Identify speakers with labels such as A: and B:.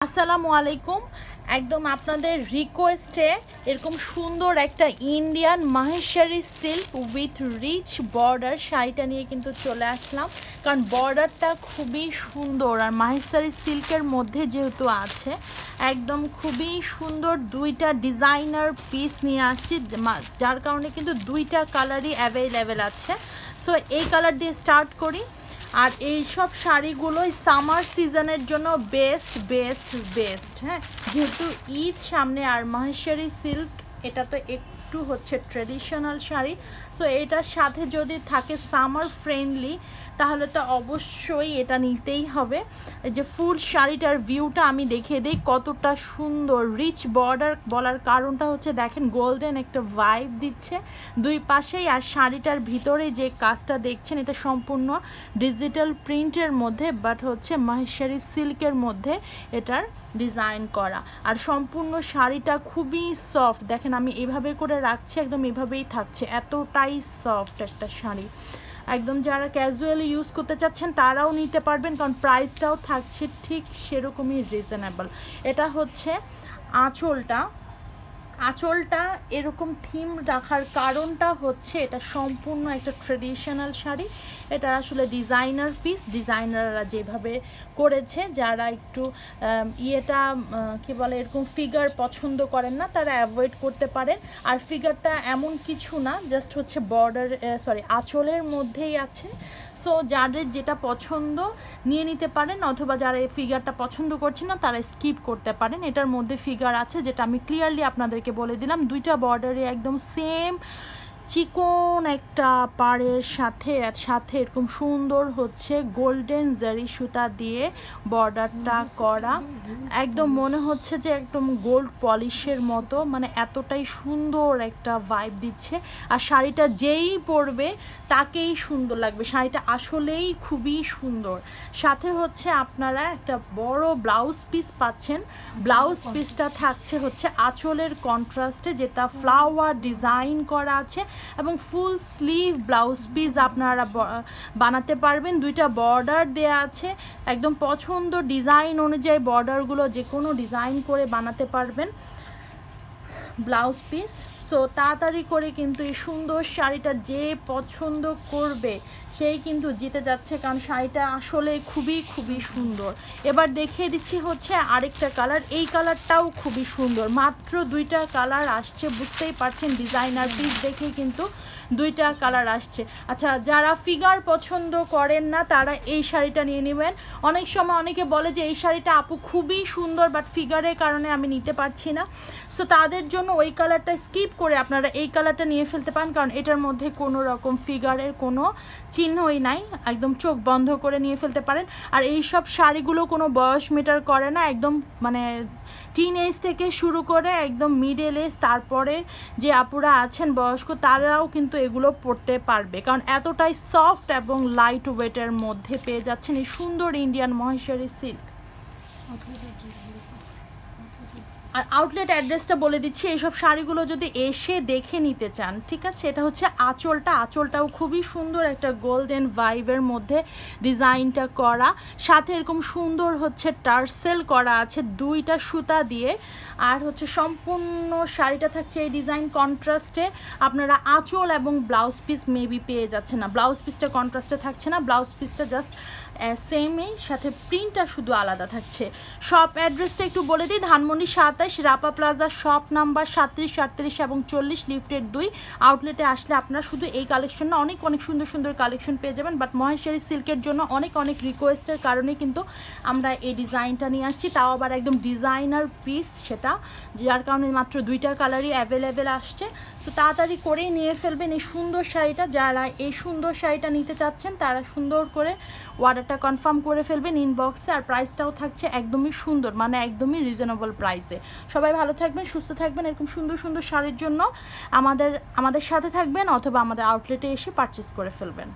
A: আসসালামু আলাইকুম। একদম আপনাদের রিকোয়েস্টে এরকম সুন্দর একটা Indian Maheshwari silk with rich border শাড়িটা নিয়ে কিন্তু চলে আসলাম, কারণ বর্ডারটা খুবই সুন্দর আর মাহেশ্বরী সিল্কের মধ্যে যেহেতু আছে একদম খুবই সুন্দর দুইটা ডিজাইনার পিস নিয়ে আসছি, যার কারণে কিন্তু দুইটা কালারই অ্যাভেলেবেল আছে। সো এই কালার দিয়ে স্টার্ট করি। আর এই সব শাড়িগুলোই সামার সিজনের জন্য বেস্ট। হ্যাঁ, যেহেতু ঈদ সামনে আর মাহেশ্বরী সিল্ক এটা তো একটু হচ্ছে ট্রেডিশনাল শাড়ি, সো এটার সাথে যদি থাকে সামার ফ্রেন্ডলি তাহলে তো অবশ্যই এটা নিতেই হবে। এই যে ফুল শাড়িটার ভিউটা আমি দেখিয়ে দিই কতটা সুন্দর। রিচ বর্ডার বলার কারণটা হচ্ছে দেখেন গোল্ডেন একটা ভাইব দিচ্ছে দুই পাশেই, আর শাড়িটার ভিতরে যে কাজটা দেখছেন এটা সম্পূর্ণ ডিজিটাল প্রিন্টের মধ্যে, বাট হচ্ছে মাহেশ্বরী সিল্কের মধ্যে এটার ডিজাইন করা। আর সম্পূর্ণ শাড়িটা খুবই সফট, দেখেন আমি এভাবে করে রাখছি, একদম এভাবেই থাকছে, এতটাই সফট একটা শাড়ি। একদম যারা ক্যাজুয়ালি ইউজ করতে চাচ্ছেন তারাও নিতে পারবেন, কারণ প্রাইসটাও থাকছে ঠিক সেরকমই রিজনেবল। এটা হচ্ছে আঁচলটা এরকম থিম রাখার কারণটা হচ্ছে এটা সম্পূর্ণ একটা ট্রেডিশনাল শাড়ি, এটা আসলে ডিজাইনার পিস, ডিজাইনাররা যেভাবে করেছে, যারা একটু কি বলে এরকম ফিগার পছন্দ করেন না তারা অ্যাভয়েড করতে পারেন। আর ফিগারটা এমন কিছু না, জাস্ট হচ্ছে আঁচলের মধ্যেই আছে। সো যাদের যেটা পছন্দ নিয়ে নিতে পারেন, অথবা যারা এই ফিগারটা পছন্দ করছে না তারা স্কিপ করতে পারেন। এটার মধ্যে ফিগার আছে যেটা আমি ক্লিয়ারলি আপনাদেরকে বলে দিলাম, দুইটা বর্ডারে একদম সেম চিকন একটা পাড়ের সাথে এরকম সুন্দর হচ্ছে গোল্ডেন জারি সুতা দিয়ে বর্ডারটা করা, একদম মনে হচ্ছে যে একদম গোল্ড পলিশের মতো, মানে এতটাই সুন্দর একটা ভাইব দিচ্ছে। আর শাড়িটা যেই পরবে তাকেই সুন্দর লাগবে, শাড়িটা আসলেই খুবই সুন্দর। সাথে হচ্ছে আপনারা একটা বড় ব্লাউজ পিস পাচ্ছেন, ব্লাউজ পিসটা থাকছে হচ্ছে আঁচলের কন্ট্রাস্টে, যেটা ফ্লাওয়ার ডিজাইন করা আছে, এবং ফুল স্লিভ ব্লাউজ পিস আপনারা বানাতে পারবেন। দুইটা বর্ডার দেয়া আছে, একদম পছন্দ ডিজাইন অনুযায়ী বর্ডারগুলো যে কোনো ডিজাইন করে বানাতে পারবেন ব্লাউজ পিস। সো তাড়াতাড়ি করে কিন্তু এই সুন্দর শাড়িটা যে পছন্দ করবে সেই কিন্তু জিতে যাচ্ছে, কারণ শাড়িটা আসলে খুবই সুন্দর। এবার দেখিয়ে দিচ্ছি হচ্ছে আরেকটা কালার, এই কালারটাও খুবই সুন্দর, মাত্র দুইটা কালার আসছে, বুঝতেই পারছেন ডিজাইনার পিস দেখেই কিন্তু দুইটা কালার আসছে। আচ্ছা, যারা ফিগার পছন্দ করেন না তারা এই শাড়িটা নিয়ে নেবেন। অনেক সময় অনেকে বলে যে এই শাড়িটা আপু খুবই সুন্দর বাট ফিগারের কারণে আমি নিতে পারছি না, সো তাদের জন্য ওই কালারটা স্কিপ করে আপনারা এই কালারটা নিয়ে ফেলতে পারেন, কারণ এটার মধ্যে কোনো রকম ফিগারের কোনো চিহ্নই নাই, একদম চোখ বন্ধ করে নিয়ে ফেলতে পারেন। আর এই সব শাড়িগুলো কোনো বয়স মেটার করে না, একদম মানে টিন এজ থেকে শুরু করে একদম মিডল এজ, তারপরে যে আপুরা আছেন বয়স্ক তারাও কিন্তু এগুলো পরতে পারবে, কারণ এতটাই সফট এবং লাইট ওয়েটের মধ্যে পেয়ে যাচ্ছেন এই সুন্দর ইন্ডিয়ান মাহেশ্বরী সিল্ক। আর আউটলেট অ্যাড্রেসটা বলে দিচ্ছি, এইসব শাড়িগুলো যদি এসে দেখে নিতে চান, ঠিক আছে। এটা হচ্ছে আঁচলটাও খুবই সুন্দর একটা গোল্ডেন ভাইবের মধ্যে ডিজাইনটা করা, সাথে এরকম সুন্দর হচ্ছে টার্সেল করা আছে দুইটা সুতা দিয়ে। আর হচ্ছে সম্পূর্ণ শাড়িটা থাকছে এই ডিজাইন কন্ট্রাস্টে, আপনারা আঁচল এবং ব্লাউজ পিস মেবি পেয়ে যাচ্ছে না, ব্লাউজ পিসটা কন্ট্রাস্টে থাকছে না, ব্লাউজ পিসটা জাস্ট সেমই, সাথে প্রিন্টটা শুধু আলাদা থাকছে। শপ অ্যাড্রেসটা একটু বলে দিই, Dhanmondi 27 Rapa plaza, shop number 37, 38 এবং 40, লিফটেড 2। আউটলেটে আসলে আপনারা শুধু এই কালেকশন না অনেক সুন্দর কালেকশন পেয়ে যাবেন, বাট মাহেশ্বরী সিল্কের জন্য অনেক রিকোয়েস্টের কারণে কিন্তু আমরা এই ডিজাইনটা নিয়ে আসছি, তাও আবার একদম ডিজাইনার পিস, সেটা যার কারণে মাত্র দুইটা কালারই অ্যাভেলেবেল আসছে। তো তাড়াতাড়ি করেই নিয়ে ফেলবেন এই সুন্দর শাড়িটা, যারা এই সুন্দর শাড়িটা নিতে চাচ্ছেন তারা সুন্দর করে অর্ডারটা কনফার্ম করে ফেলবেন ইনবক্সে। আর প্রাইসটাও থাকছে একদমই সুন্দর, মানে একদমই রিজনেবল প্রাইসে। সবাই ভালো থাকবেন, সুস্থ থাকবেন, এরকম সুন্দর শাড়ির জন্য আমাদের সাথে থাকবেন, অথবা আমাদের আউটলেটে এসে পারচেস করে ফেলবেন।